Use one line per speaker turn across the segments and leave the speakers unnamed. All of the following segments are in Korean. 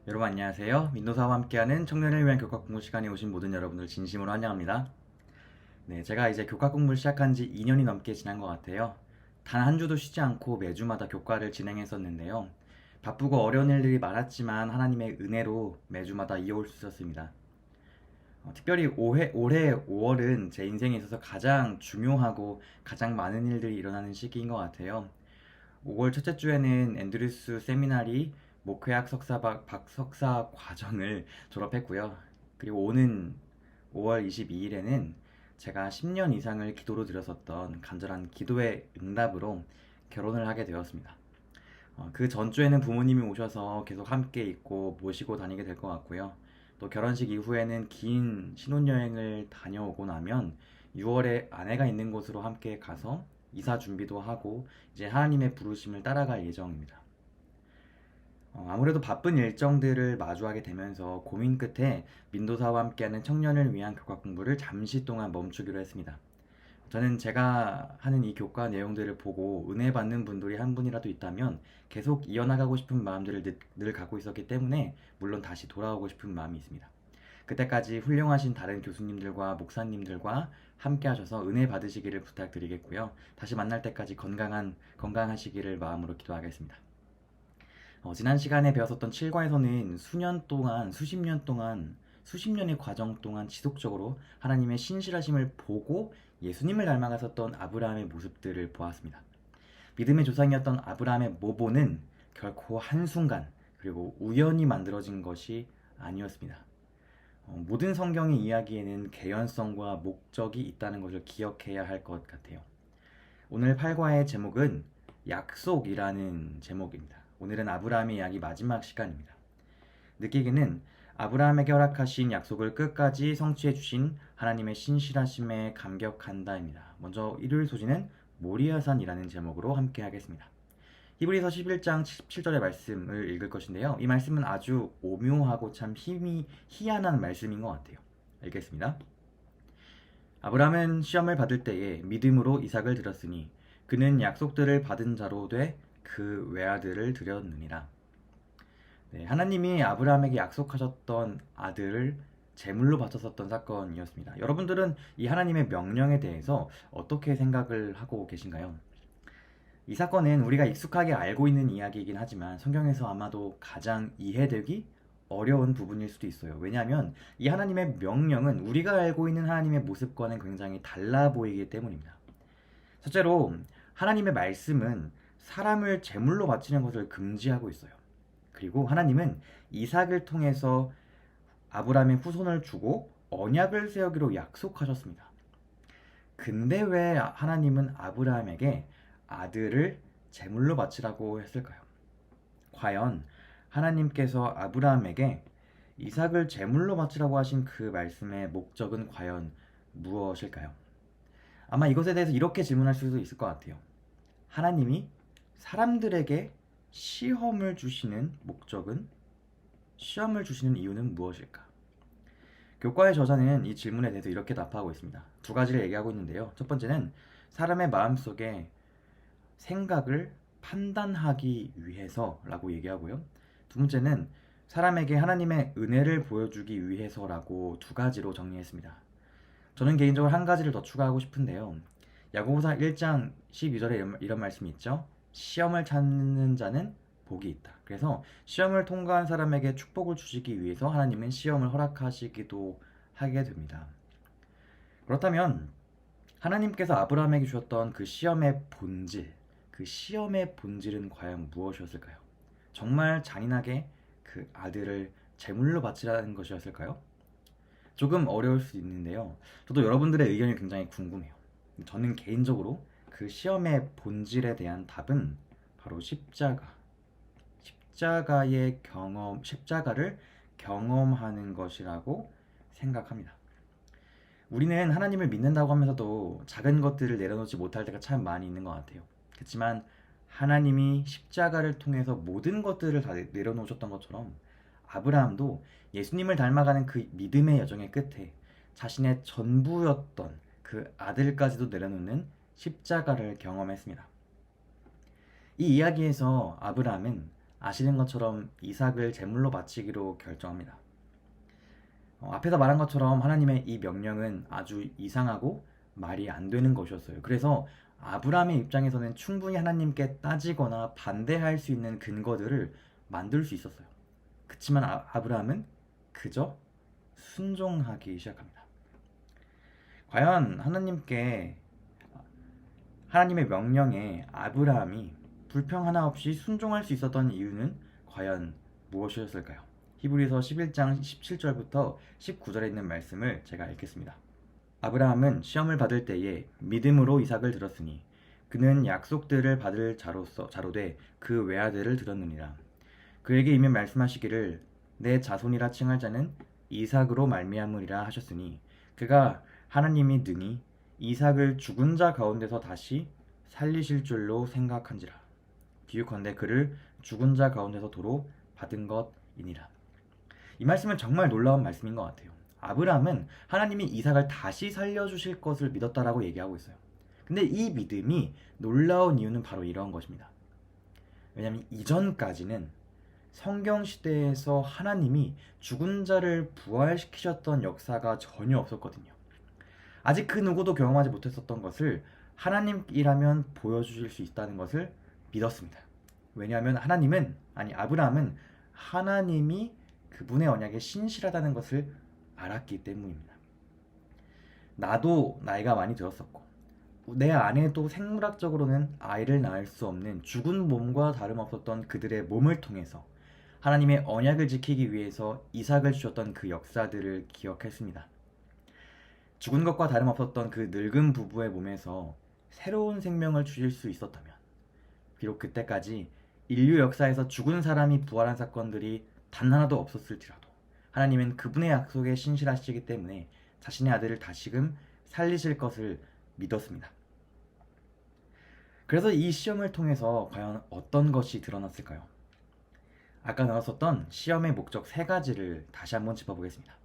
여러분 안녕하세요. 민노사와 함께하는 청년을 위한 교과 공부 시간에 오신 모든 여러분들 진심으로 환영합니다. 네, 제가 이제 교과 공부를 시작한 지 2년이 넘게 지난 것 같아요. 단 한 주도 쉬지 않고 매주마다 교과를 진행했었는데요. 바쁘고 어려운 일들이 많았지만 하나님의 은혜로 매주마다 이어올 수 있었습니다. 특별히 올해 5월은 제 인생에 있어서 가장 중요하고 가장 많은 일들이 일어나는 시기인 것 같아요. 5월 첫째 주에는 앤드루스 세미나리 목회학 박석사 과정을 졸업했고요. 그리고 오는 5월 22일에는 제가 10년 이상을 기도로 드렸었던 간절한 기도의 응답으로 결혼을 하게 되었습니다. 그 전주에는 부모님이 오셔서 계속 함께 있고 모시고 다니게 될 것 같고요. 또 결혼식 이후에는 긴 신혼여행을 다녀오고 나면 6월에 아내가 있는 곳으로 함께 가서 이사 준비도 하고 이제 하나님의 부르심을 따라갈 예정입니다. 아무래도 바쁜 일정들을 마주하게 되면서 고민 끝에 민도사와 함께하는 청년을 위한 교과 공부를 잠시 동안 멈추기로 했습니다. 저는 제가 하는 이 교과 내용들을 보고 은혜 받는 분들이 한 분이라도 있다면 계속 이어나가고 싶은 마음들을 늘 갖고 있었기 때문에 물론 다시 돌아오고 싶은 마음이 있습니다. 그때까지 훌륭하신 다른 교수님들과 목사님들과 함께 하셔서 은혜 받으시기를 부탁드리겠고요. 다시 만날 때까지 건강하시기를 마음으로 기도하겠습니다. 지난 시간에 배웠었던 7과에서는 수년 동안, 수십 년의 과정 동안 지속적으로 하나님의 신실하심을 보고 예수님을 닮아갔었던 아브라함의 모습들을 보았습니다. 믿음의 조상이었던 아브라함의 모보는 결코 한순간 그리고 우연히 만들어진 것이 아니었습니다. 모든 성경의 이야기에는 개연성과 목적이 있다는 것을 기억해야 할 것 같아요. 오늘 8과의 제목은 약속이라는 제목입니다. 오늘은 아브라함의 이야기 마지막 시간입니다. 느끼기는 아브라함에게 허락하신 약속을 끝까지 성취해 주신 하나님의 신실하심에 감격한다입니다. 먼저 일요일 소지는 모리아산이라는 제목으로 함께 하겠습니다. 히브리서 11장 17절의 말씀을 읽을 것인데요. 이 말씀은 아주 오묘하고 참 힘이 희한한 말씀인 것 같아요. 읽겠습니다. 아브라함은 시험을 받을 때에 믿음으로 이삭을 드렸으니 그는 약속들을 받은 자로 돼 그 외아들을 드렸느니라. 네, 하나님이 아브라함에게 약속하셨던 아들을 제물로 바쳤었던 사건이었습니다. 여러분들은 이 하나님의 명령에 대해서 어떻게 생각을 하고 계신가요? 이 사건은 우리가 익숙하게 알고 있는 이야기이긴 하지만 성경에서 아마도 가장 이해되기 어려운 부분일 수도 있어요. 왜냐하면 이 하나님의 명령은 우리가 알고 있는 하나님의 모습과는 굉장히 달라 보이기 때문입니다. 첫째로 하나님의 말씀은 사람을 제물로 바치는 것을 금지하고 있어요. 그리고 하나님은 이삭을 통해서 아브라함의 후손을 주고 언약을 세우기로 약속하셨습니다. 근데 왜 하나님은 아브라함에게 아들을 제물로 바치라고 했을까요? 과연 하나님께서 아브라함에게 이삭을 제물로 바치라고 하신 그 말씀의 목적은 과연 무엇일까요? 아마 이것에 대해서 이렇게 질문할 수도 있을 것 같아요. 하나님이 사람들에게 시험을 주시는 이유는 무엇일까? 교과의 저자는 이 질문에 대해서 이렇게 답하고 있습니다. 두 가지를 얘기하고 있는데요. 첫 번째는 사람의 마음속에 생각을 판단하기 위해서라고 얘기하고요. 두 번째는 사람에게 하나님의 은혜를 보여주기 위해서라고 두 가지로 정리했습니다. 저는 개인적으로 한 가지를 더 추가하고 싶은데요. 야고보서 1장 12절에 이런 말씀이 있죠. 시험을 찾는 자는 복이 있다. 그래서 시험을 통과한 사람에게 축복을 주시기 위해서 하나님은 시험을 허락하시기도 하게 됩니다. 그렇다면 하나님께서 아브라함에게 주셨던 그 시험의 본질은 과연 무엇이었을까요? 정말 잔인하게 그 아들을 제물로 바치라는 것이었을까요? 조금 어려울 수 있는데요. 저도 여러분들의 의견이 굉장히 궁금해요. 저는 개인적으로 그 시험의 본질에 대한 답은 바로 십자가를 경험하는 것이라고 생각합니다. 우리는 하나님을 믿는다고 하면서도 작은 것들을 내려놓지 못할 때가 참 많이 있는 것 같아요. 그렇지만 하나님이 십자가를 통해서 모든 것들을 다 내려놓으셨던 것처럼 아브라함도 예수님을 닮아가는 그 믿음의 여정의 끝에 자신의 전부였던 그 아들까지도 내려놓는 십자가를 경험했습니다. 이 이야기에서 아브라함은 아시는 것처럼 이삭을 제물로 바치기로 결정합니다. 앞에서 말한 것처럼 하나님의 이 명령은 아주 이상하고 말이 안 되는 것이었어요. 그래서 아브라함의 입장에서는 충분히 하나님께 따지거나 반대할 수 있는 근거들을 만들 수 있었어요. 그렇지만 아브라함은 그저 순종하기 시작합니다. 과연 하나님의 명령에 아브라함이 불평 하나 없이 순종할 수 있었던 이유는 과연 무엇이었을까요? 히브리서 11장 17절부터 19절에 있는 말씀을 제가 읽겠습니다. 아브라함은 시험을 받을 때에 믿음으로 이삭을 들었으니 그는 약속들을 받을 자로되 그 외아들을 들었느니라. 그에게 이미 말씀하시기를 내 자손이라 칭할 자는 이삭으로 말미암으리라 하셨으니 그가 하나님이 능히 이삭을 죽은 자 가운데서 다시 살리실 줄로 생각한지라. 비유컨대 그를 죽은 자 가운데서 도로 받은 것이니라. 이 말씀은 정말 놀라운 말씀인 것 같아요. 아브라함은 하나님이 이삭을 다시 살려주실 것을 믿었다라고 얘기하고 있어요. 근데 이 믿음이 놀라운 이유는 바로 이런 것입니다. 왜냐하면 이전까지는 성경 시대에서 하나님이 죽은 자를 부활시키셨던 역사가 전혀 없었거든요. 아직 그 누구도 경험하지 못했었던 것을 하나님이라면 보여주실 수 있다는 것을 믿었습니다. 왜냐하면 아브라함은 하나님이 그분의 언약에 신실하다는 것을 알았기 때문입니다. 나도 나이가 많이 들었었고 내 아내도 생물학적으로는 아이를 낳을 수 없는 죽은 몸과 다름없었던 그들의 몸을 통해서 하나님의 언약을 지키기 위해서 이삭을 주셨던 그 역사들을 기억했습니다. 죽은 것과 다름없었던 그 늙은 부부의 몸에서 새로운 생명을 주실 수 있었다면 비록 그때까지 인류 역사에서 죽은 사람이 부활한 사건들이 단 하나도 없었을지라도 하나님은 그분의 약속에 신실하시기 때문에 자신의 아들을 다시금 살리실 것을 믿었습니다. 그래서 이 시험을 통해서 과연 어떤 것이 드러났을까요? 아까 나눴었던 시험의 목적 3가지를 다시 한번 짚어보겠습니다.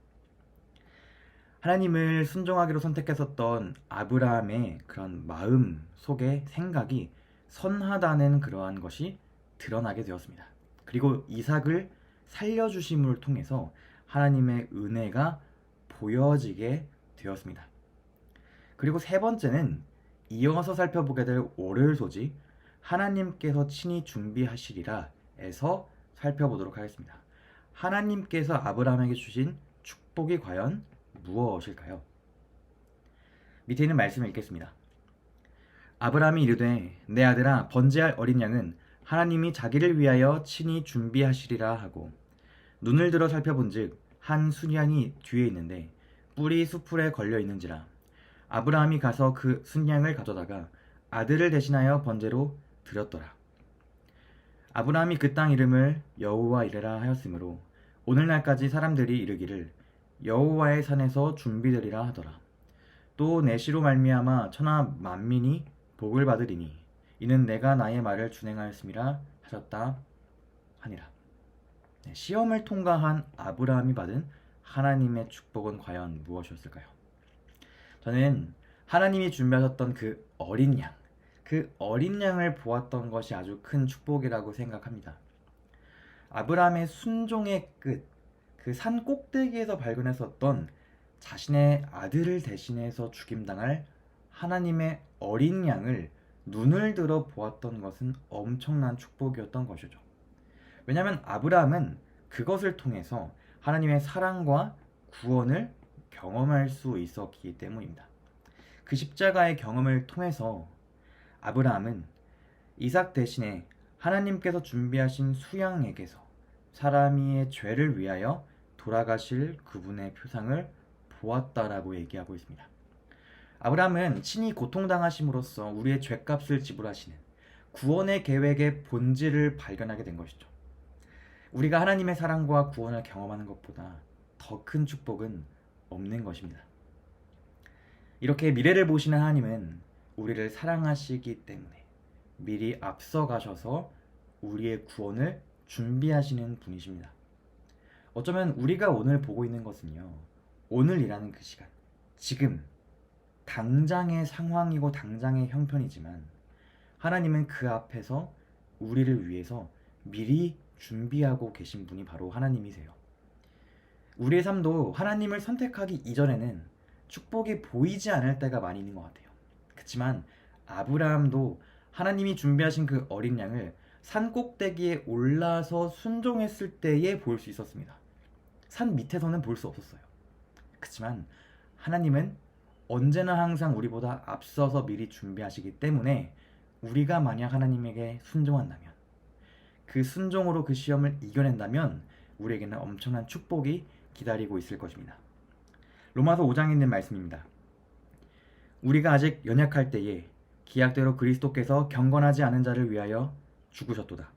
하나님을 순종하기로 선택했었던 아브라함의 그런 마음 속의 생각이 선하다는 그러한 것이 드러나게 되었습니다. 그리고 이삭을 살려주심을 통해서 하나님의 은혜가 보여지게 되었습니다. 그리고 3번째는 이어서 살펴보게 될 월요일 소지 하나님께서 친히 준비하시리라 에서 살펴보도록 하겠습니다. 하나님께서 아브라함에게 주신 축복이 과연 무엇일까요? 밑에 있는 말씀을 읽겠습니다. 아브라함이 이르되 내 아들아 번제할 어린 양은 하나님이 자기를 위하여 친히 준비하시리라 하고 눈을 들어 살펴본즉 한 순양이 뒤에 있는데 뿔이 수풀에 걸려 있는지라. 아브라함이 가서 그 순양을 가져다가 아들을 대신하여 번제로 드렸더라. 아브라함이 그 땅 이름을 여호와 이레라 하였으므로 오늘날까지 사람들이 이르기를 여호와의 산에서 준비되리라 하더라. 또 내시로 말미암아 천하 만민이 복을 받으리니 이는 내가 나의 말을 준행하였음이라 하셨다 하니라. 시험을 통과한 아브라함이 받은 하나님의 축복은 과연 무엇이었을까요? 저는 하나님이 준비하셨던 그 어린 양을 보았던 것이 아주 큰 축복이라고 생각합니다. 아브라함의 순종의 끝, 그 산 꼭대기에서 발견했었던 자신의 아들을 대신해서 죽임당할 하나님의 어린 양을 눈을 들어 보았던 것은 엄청난 축복이었던 것이죠. 왜냐하면 아브라함은 그것을 통해서 하나님의 사랑과 구원을 경험할 수 있었기 때문입니다. 그 십자가의 경험을 통해서 아브라함은 이삭 대신에 하나님께서 준비하신 수양에게서 사람의 죄를 위하여 돌아가실 그분의 표상을 보았다라고 얘기하고 있습니다. 아브라함은 친히 고통당하심으로써 우리의 죄값을 지불하시는 구원의 계획의 본질을 발견하게 된 것이죠. 우리가 하나님의 사랑과 구원을 경험하는 것보다 더 큰 축복은 없는 것입니다. 이렇게 미래를 보시는 하나님은 우리를 사랑하시기 때문에 미리 앞서가셔서 우리의 구원을 준비하시는 분이십니다. 어쩌면 우리가 오늘 보고 있는 것은요, 오늘이라는 그 시간, 지금 당장의 상황이고 당장의 형편이지만 하나님은 그 앞에서 우리를 위해서 미리 준비하고 계신 분이 바로 하나님이세요. 우리의 삶도 하나님을 선택하기 이전에는 축복이 보이지 않을 때가 많이 있는 것 같아요. 그렇지만 아브라함도 하나님이 준비하신 그 어린 양을 산 꼭대기에 올라서 순종했을 때에 볼 수 있었습니다. 산 밑에서는 볼 수 없었어요. 그렇지만 하나님은 언제나 항상 우리보다 앞서서 미리 준비하시기 때문에 우리가 만약 하나님에게 순종한다면, 그 순종으로 그 시험을 이겨낸다면 우리에게는 엄청난 축복이 기다리고 있을 것입니다. 로마서 5장에 있는 말씀입니다. 우리가 아직 연약할 때에 기약대로 그리스도께서 경건하지 않은 자를 위하여 죽으셨도다.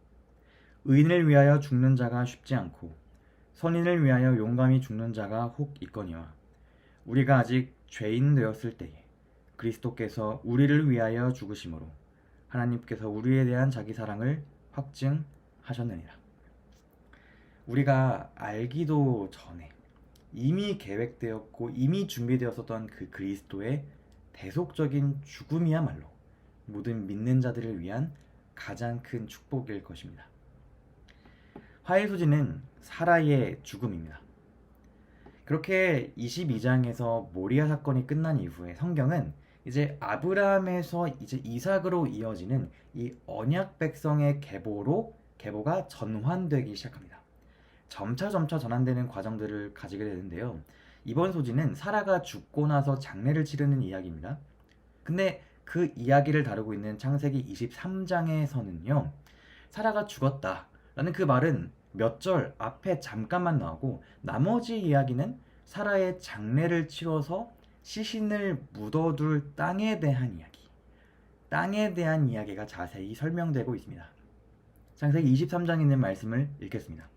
의인을 위하여 죽는 자가 쉽지 않고 선인을 위하여 용감히 죽는 자가 혹 있거니와 우리가 아직 죄인 되었을 때에 그리스도께서 우리를 위하여 죽으심으로 하나님께서 우리에 대한 자기 사랑을 확증하셨느니라. 우리가 알기도 전에 이미 계획되었고 이미 준비되었었던 그 그리스도의 대속적인 죽음이야말로 모든 믿는 자들을 위한 가장 큰 축복일 것입니다. 화의 소지는 사라의 죽음입니다. 그렇게 22장에서 모리아 사건이 끝난 이후에 성경은 이제 아브라함에서 이제 이삭으로 이어지는 이 언약 백성의 계보가 전환되기 시작합니다. 점차 전환되는 과정들을 가지게 되는데요. 이번 소지는 사라가 죽고 나서 장례를 치르는 이야기입니다. 근데 그 이야기를 다루고 있는 창세기 23장에서는요. 사라가 죽었다라는 그 말은 몇 절 앞에 잠깐만 나오고 나머지 이야기는 사라의 장례를 치러서 시신을 묻어둘 땅에 대한 이야기가 자세히 설명되고 있습니다. 창세기 23장에 있는 말씀을 읽겠습니다.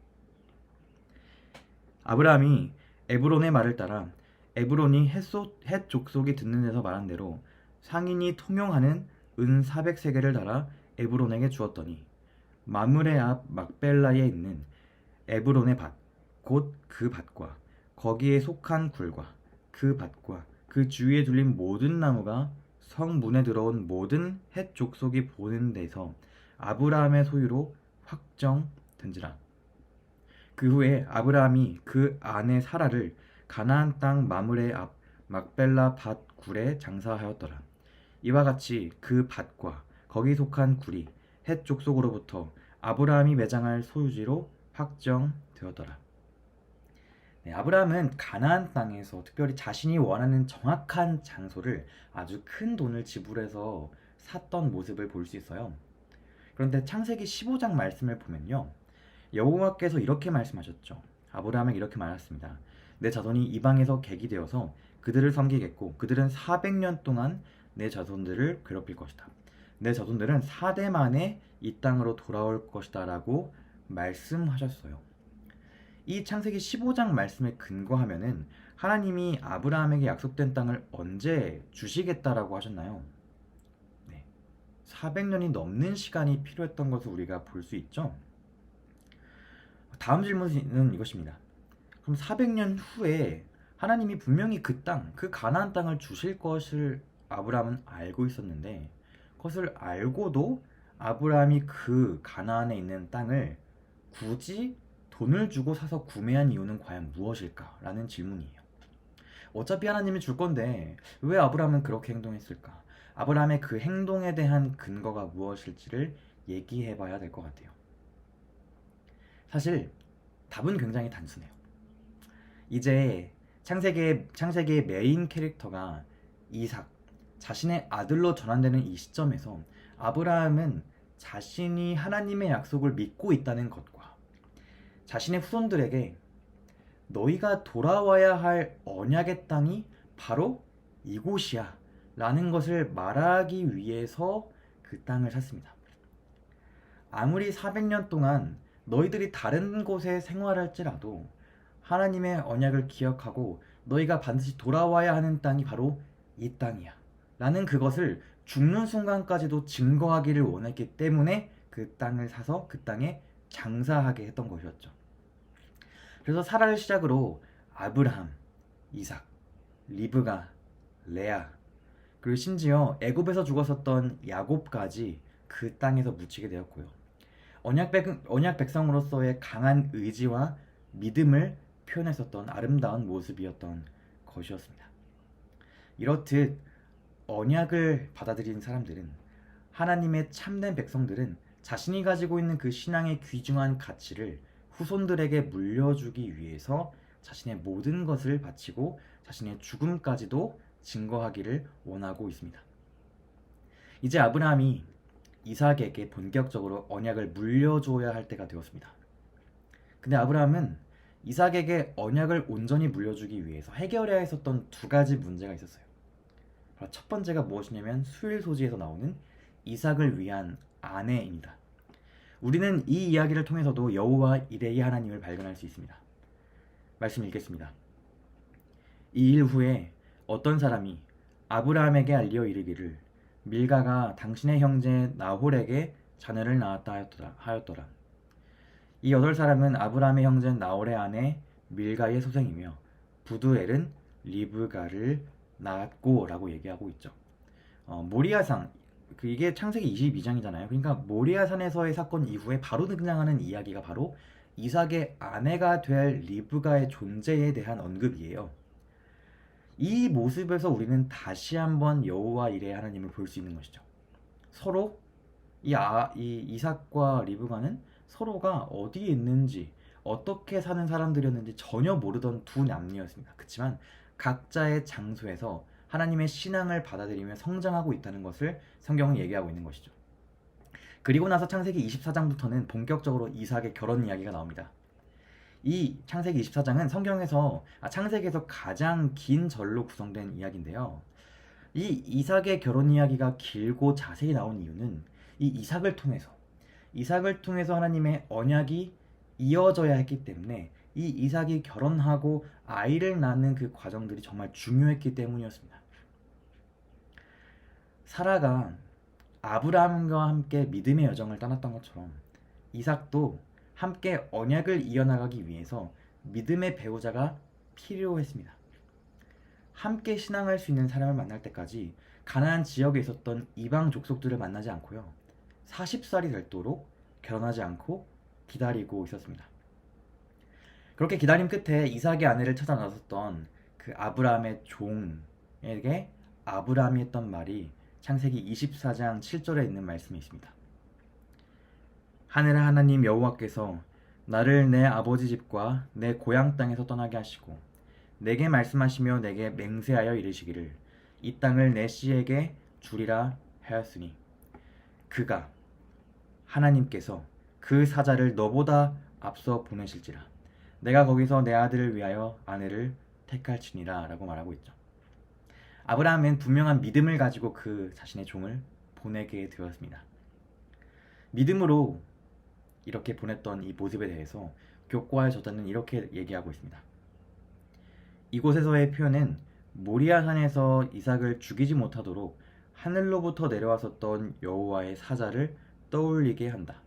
아브라함이 에브론의 말을 따라 에브론이 헷 족속이 듣는 데서 말한 대로 상인이 통용하는 은 400세겔을 달아 에브론에게 주었더니 마므레 앞 막벨라에 있는 에브론의 밭, 곧 그 밭과 거기에 속한 굴과 그 밭과 그 주위에 둘린 모든 나무가 성문에 들어온 모든 헷 족속이 보는 데서 아브라함의 소유로 확정된지라. 그 후에 아브라함이 그 아내 사라를 가나안 땅 마므레 앞 막벨라 밭 굴에 장사하였더라. 이와 같이 그 밭과 거기 속한 굴이 헷 족속으로부터 아브라함이 매장할 소유지로 확정되었더라. 네, 아브라함은 가나안 땅에서 특별히 자신이 원하는 정확한 장소를 아주 큰 돈을 지불해서 샀던 모습을 볼 수 있어요. 그런데 창세기 15장 말씀을 보면요. 여호와께서 이렇게 말씀하셨죠. 아브라함에게 이렇게 말했습니다. 내 자손이 이방에서 객이 되어서 그들을 섬기겠고 그들은 400년 동안 내 자손들을 괴롭힐 것이다. 내 자손들은 4대 만에 이 땅으로 돌아올 것이다 라고 말씀하셨어요. 이 창세기 15장 말씀에 근거하면은 하나님이 아브라함에게 약속된 땅을 언제 주시겠다라고 하셨나요? 네, 400년이 넘는 시간이 필요했던 것을 우리가 볼 수 있죠. 다음 질문은 이것입니다. 그럼 400년 후에 하나님이 분명히 그 땅, 그 가나안 땅을 주실 것을 아브라함은 알고 있었는데 그것을 알고도 아브라함이 그 가나안에 있는 땅을 굳이 돈을 주고 사서 구매한 이유는 과연 무엇일까라는 질문이에요. 어차피 하나님이 줄 건데 왜 아브라함은 그렇게 행동했을까? 아브라함의 그 행동에 대한 근거가 무엇일지를 얘기해 봐야 될 것 같아요. 사실 답은 굉장히 단순해요. 이제 창세기의 메인 캐릭터가 이삭, 자신의 아들로 전환되는 이 시점에서 아브라함은 자신이 하나님의 약속을 믿고 있다는 것과 자신의 후손들에게 너희가 돌아와야 할 언약의 땅이 바로 이곳이야 라는 것을 말하기 위해서 그 땅을 샀습니다. 아무리 400년 동안 너희들이 다른 곳에 생활할지라도 하나님의 언약을 기억하고 너희가 반드시 돌아와야 하는 땅이 바로 이 땅이야 라는 그것을 죽는 순간까지도 증거하기를 원했기 때문에 그 땅을 사서 그 땅에 장사하게 했던 것이었죠. 그래서 사라를 시작으로 아브라함, 이삭, 리브가, 레아, 그리고 심지어 애굽에서 죽었었던 야곱까지 그 땅에서 묻히게 되었고요. 언약 백성으로서의 강한 의지와 믿음을 표현했었던 아름다운 모습이었던 것이었습니다. 이렇듯 언약을 받아들인 사람들은, 하나님의 참된 백성들은 자신이 가지고 있는 그 신앙의 귀중한 가치를 후손들에게 물려주기 위해서 자신의 모든 것을 바치고 자신의 죽음까지도 증거하기를 원하고 있습니다. 이제 아브라함이 이삭에게 본격적으로 언약을 물려줘야 할 때가 되었습니다. 근데 아브라함은 이삭에게 언약을 온전히 물려주기 위해서 해결해야 했었던 두 가지 문제가 있었어요. 첫 번째가 무엇이냐면 수일소지에서 나오는 이삭을 위한 아내입니다. 우리는 이 이야기를 통해서도 여호와 이레의 하나님을 발견할 수 있습니다. 말씀 읽겠습니다. 이 일 후에 어떤 사람이 아브라함에게 알려 이르기를 밀가가 당신의 형제 나홀에게 자녀를 낳았다 하였더라. 이 8사람은 아브라함의 형제 나홀의 아내 밀가의 소생이며 부두엘은 리브가를 낳았고 라고 얘기하고 있죠. 모리아산, 이게 창세기 22장이잖아요. 그러니까 모리아산에서의 사건 이후에 바로 등장하는 이야기가 바로 이삭의 아내가 될 리브가의 존재에 대한 언급이에요. 이 모습에서 우리는 다시 한번 여호와 이레의 하나님을 볼 수 있는 것이죠. 서로 이 이삭과 리브가는 서로가 어디에 있는지, 어떻게 사는 사람들이었는지 전혀 모르던 두 남녀였습니다. 그렇지만 각자의 장소에서 하나님의 신앙을 받아들이며 성장하고 있다는 것을 성경은 얘기하고 있는 것이죠. 그리고 나서 창세기 24장부터는 본격적으로 이삭의 결혼 이야기가 나옵니다. 이 창세기 24장은 창세기에서 가장 긴 절로 구성된 이야기인데요. 이 이삭의 결혼 이야기가 길고 자세히 나온 이유는 이 이삭을 통해서 하나님의 언약이 이어져야 했기 때문에 이 이삭이 결혼하고 아이를 낳는 그 과정들이 정말 중요했기 때문이었습니다. 사라가 아브라함과 함께 믿음의 여정을 떠났던 것처럼 이삭도 함께 언약을 이어나가기 위해서 믿음의 배우자가 필요했습니다. 함께 신앙할 수 있는 사람을 만날 때까지 가나안 지역에 있었던 이방 족속들을 만나지 않고요. 40살이 되도록 결혼하지 않고 기다리고 있었습니다. 그렇게 기다림 끝에 이삭의 아내를 찾아 나섰던 그 아브라함의 종에게 아브라함이 했던 말이 창세기 24장 7절에 있는 말씀이 있습니다. 하늘의 하나님 여호와께서 나를 내 아버지 집과 내 고향 땅에서 떠나게 하시고 내게 말씀하시며 내게 맹세하여 이르시기를 이 땅을 내 씨에게 주리라 하였으니 그가 하나님께서 그 사자를 너보다 앞서 보내실지라 내가 거기서 내 아들을 위하여 아내를 택할지니라 라고 말하고 있죠. 아브라함은 분명한 믿음을 가지고 그 자신의 종을 보내게 되었습니다. 믿음으로 이렇게 보냈던 이 모습에 대해서 교과의 저자는 이렇게 얘기하고 있습니다. 이곳에서의 표현은 모리아산에서 이삭을 죽이지 못하도록 하늘로부터 내려왔었던 여호와의 사자를 떠올리게 한다.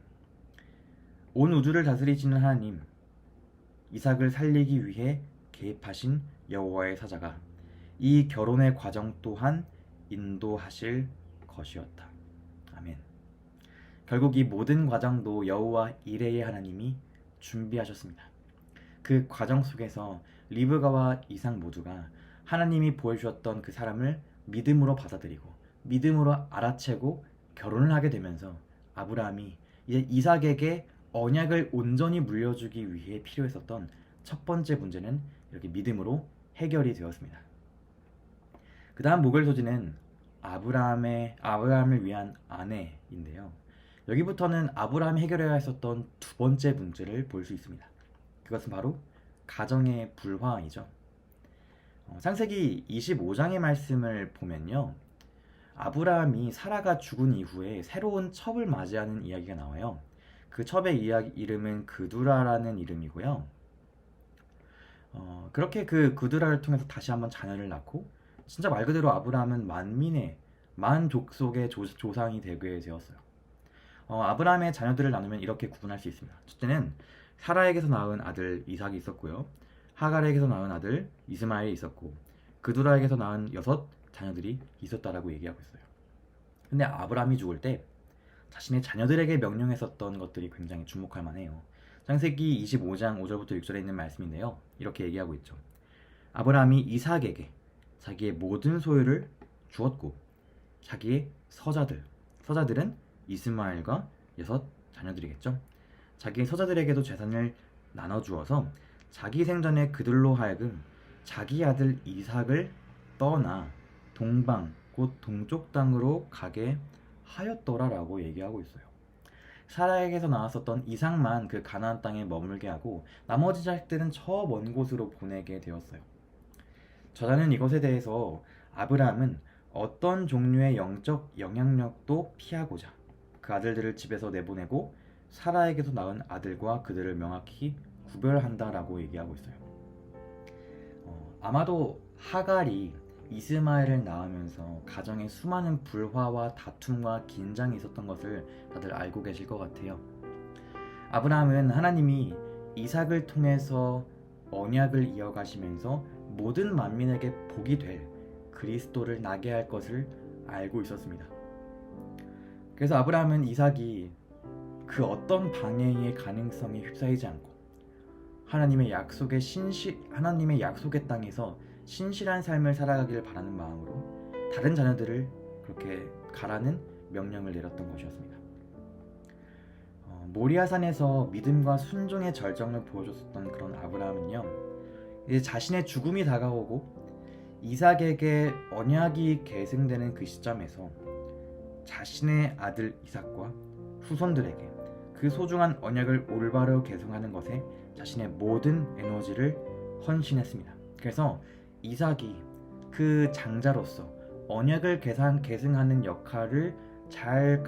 온 우주를 다스리시는 하나님, 이삭을 살리기 위해 개입하신 여호와의 사자가 이 결혼의 과정 또한 인도하실 것이었다. 아멘. 결국 이 모든 과정도 여호와 이레의 하나님이 준비하셨습니다. 그 과정 속에서 리브가와 이삭 모두가 하나님이 보여주셨던 그 사람을 믿음으로 받아들이고 믿음으로 알아채고 결혼을 하게 되면서 아브라함이 이제 이삭에게 언약을 온전히 물려주기 위해 필요했었던 첫 번째 문제는 이렇게 믿음으로 해결이 되었습니다. 그 다음 목요일 소지는 아브라함을 위한 아내인데요. 여기부터는 아브라함이 해결해야 했었던 두 번째 문제를 볼 수 있습니다. 그것은 바로 가정의 불화이죠. 창세기 25장의 말씀을 보면요. 아브라함이 사라가 죽은 이후에 새로운 첩을 맞이하는 이야기가 나와요. 그 첩의 이름은 그두라라는 이름이고요. 그렇게 그 그두라를 통해서 다시 한번 자녀를 낳고 진짜 말 그대로 아브라함은 만 족속의 조상이 되게 되었어요. 아브라함의 자녀들을 나누면 이렇게 구분할 수 있습니다. 첫째는 사라에게서 낳은 아들 이삭이 있었고요. 하갈에게서 낳은 아들 이스마엘이 있었고 그두라에게서 낳은 6 자녀들이 있었다라고 얘기하고 있어요. 근데 아브라함이 죽을 때 자신의 자녀들에게 명령했었던 것들이 굉장히 주목할 만해요. 창세기 25장 5절부터 6절에 있는 말씀인데요. 이렇게 얘기하고 있죠. 아브라함이 이삭에게 자기의 모든 소유를 주었고 자기의 서자들은 이스마엘과 6 자녀들이겠죠. 자기의 서자들에게도 재산을 나눠주어서 자기 생전에 그들로 하여금 자기 아들 이삭을 떠나 동방 곧 동쪽 땅으로 가게 하였더라라고 얘기하고 있어요. 사라에게서 나왔었던 이삭만 그 가나안 땅에 머물게 하고 나머지 자식들은 저 먼 곳으로 보내게 되었어요. 저자는 이것에 대해서 아브라함은 어떤 종류의 영적 영향력도 피하고자 그 아들들을 집에서 내보내고 사라에게서 낳은 아들과 그들을 명확히 구별한다라고 얘기하고 있어요. 아마도 하갈이 이스마엘을 낳으면서 가정에 수많은 불화와 다툼과 긴장이 있었던 것을 다들 알고 계실 것 같아요. 아브라함은 하나님이 이삭을 통해서 언약을 이어가시면서 모든 만민에게 복이 될 그리스도를 나게 할 것을 알고 있었습니다. 그래서 아브라함은 이삭이 그 어떤 방해의 가능성에 휩싸이지 않고 하나님의 약속의 땅에서 신실한 삶을 살아가기를 바라는 마음으로 다른 자녀들을 그렇게 가라는 명령을 내렸던 것이었습니다. 모리아산에서 믿음과 순종의 절정을 보여줬었던 그런 아브라함은요, 이제 자신의 죽음이 다가오고 이삭에게 언약이 계승되는 그 시점에서 자신의 아들 이삭과 후손들에게 그 소중한 언약을 올바로 계승하는 것에 자신의 모든 에너지를 헌신했습니다. 그래서 이삭이 그 장자로서 언약을 계승하는 역할을 잘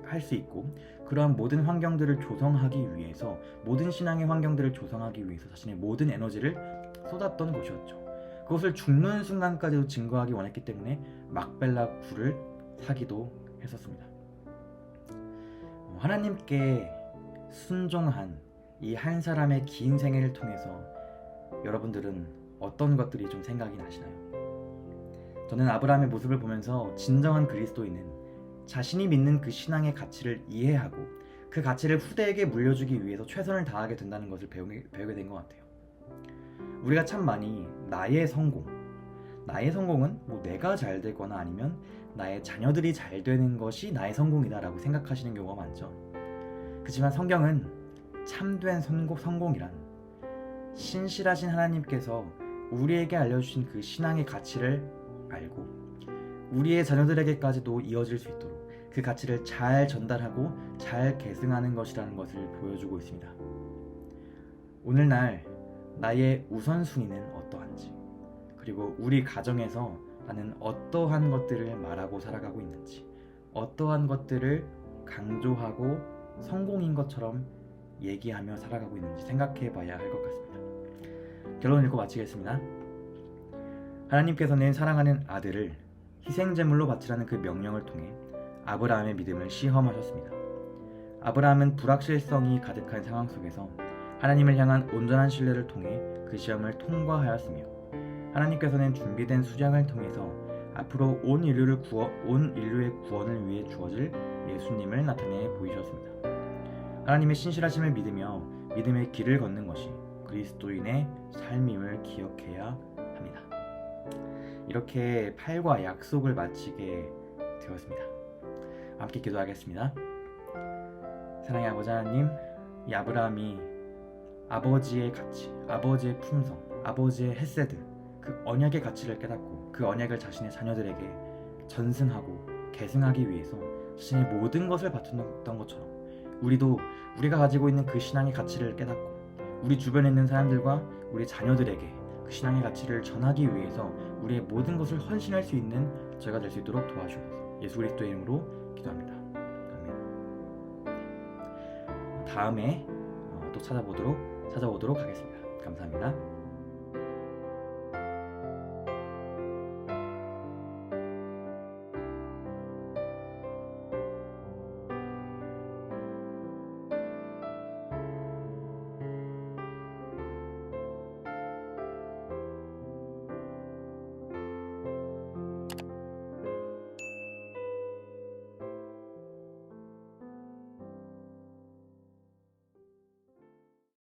할 수 있고 그러한 모든 환경들을 조성하기 위해서 모든 신앙의 환경들을 조성하기 위해서 자신의 모든 에너지를 쏟았던 것이었죠. 그것을 죽는 순간까지도 증거하기 원했기 때문에 막벨라 굴을 사기도 했었습니다. 하나님께 순종한 이 한 사람의 긴 생애를 통해서 여러분들은 어떤 것들이 좀 생각이 나시나요? 저는 아브라함의 모습을 보면서 진정한 그리스도인은 자신이 믿는 그 신앙의 가치를 이해하고 그 가치를 후대에게 물려주기 위해서 최선을 다하게 된다는 것을 배우게 된 것 같아요. 우리가 참 많이 나의 성공은 뭐 내가 잘 되거나 아니면 나의 자녀들이 잘 되는 것이 나의 성공이다라고 생각하시는 경우가 많죠. 그렇지만 성경은 참된 성공이란 신실하신 하나님께서 우리에게 알려주신 그 신앙의 가치를 알고 우리의 자녀들에게까지도 이어질 수 있도록 그 가치를 잘 전달하고 잘 계승하는 것이라는 것을 보여주고 있습니다. 오늘날 나의 우선순위는 어떠한지, 그리고 우리 가정에서 나는 어떠한 것들을 말하고 살아가고 있는지, 어떠한 것들을 강조하고 성공인 것처럼 얘기하며 살아가고 있는지 생각해 봐야 할 것 같습니다. 결론 읽고 마치겠습니다. 하나님께서는 사랑하는 아들을 희생제물로 바치라는 그 명령을 통해 아브라함의 믿음을 시험하셨습니다. 아브라함은 불확실성이 가득한 상황 속에서 하나님을 향한 온전한 신뢰를 통해 그 시험을 통과하였으며 하나님께서는 준비된 수장을 통해서 앞으로 온 인류의 구원을 위해 주어질 예수님을 나타내 보이셨습니다. 하나님의 신실하심을 믿으며 믿음의 길을 걷는 것이 그리스도인의 삶임을 기억해야 합니다. 이렇게 팔과 약속을 마치게 되었습니다. 함께 기도하겠습니다. 사랑의 아버지 하나님, 이 아브라함이 아버지의 가치, 아버지의 품성, 아버지의 헤세드, 그 언약의 가치를 깨닫고 그 언약을 자신의 자녀들에게 전승하고 계승하기 위해서 자신의 모든 것을 바쳤던 것처럼 우리도 우리가 가지고 있는 그 신앙의 가치를 깨닫고 우리 주변에 있는 사람들과 우리 자녀들에게 그 신앙의 가치를 전하기 위해서 우리의 모든 것을 헌신할 수 있는 저희가 될 수 있도록 도와주옵소서. 예수 그리스도의 이름으로 기도합니다. 아멘. 다음에 또 찾아오도록 하겠습니다. 감사합니다.